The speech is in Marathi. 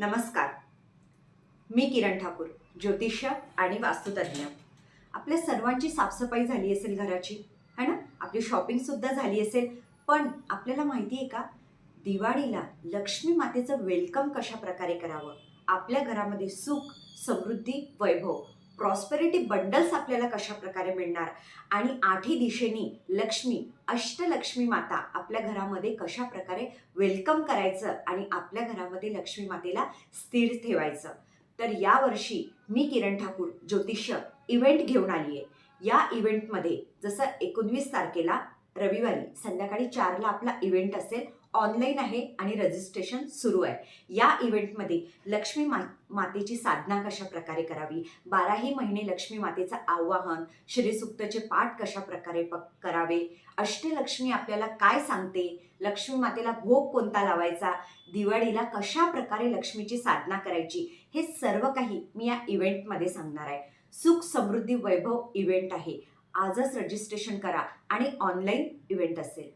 नमस्कार. मी किरण ठाकूर, ज्योतिष्य आणि वास्तुतज्ञ. आपल्या सर्वांची साफसफाई झाली असेल घराची, है ना? आपली शॉपिंग सुद्धा झाली असेल. पण आपल्याला माहिती आहे का, दिवाळीला लक्ष्मी मातेचं वेलकम कशा प्रकारे करावं? आपल्या घरामध्ये सुख, समृद्धी, वैभव, प्रॉस्पेरिटी बंडल्स आपल्याला कशा प्रकारे मिळणार आणि आठही दिशेनी लक्ष्मी, अष्टलक्ष्मी माता आपल्या घरामध्ये कशा प्रकारे वेलकम करायचं आणि आपल्या घरामध्ये लक्ष्मी मातेला स्थिर ठेवायचं. तर यावर्षी मी किरण ठाकूर ज्योतिष्य इव्हेंट घेऊन आली आहे. या इव्हेंटमध्ये जसं 19 तारखेला रविवारी संध्याकाळी 4ला आपला इव्हेंट असेल, ऑनलाईन आहे आणि रजिस्ट्रेशन सुरू आहे. या इव्हेंटमध्ये लक्ष्मी मातेची साधना कशा प्रकारे करावी, 12ही महिने लक्ष्मी मातेचं आवाहन, श्रीसूक्तचे पाठ कशा प्रकारे करावे, अष्टलक्ष्मी आपल्याला काय सांगते, लक्ष्मी मातेला भोग कोणता लावायचा, दिवाळीला कशा प्रकारे लक्ष्मीची साधना करायची, हे सर्व काही मी या इव्हेंटमध्ये सांगणार आहे. सुख समृद्धी वैभव इव्हेंट आहे. आजच रजिस्ट्रेशन करा आणि ऑनलाईन इव्हेंट असेल.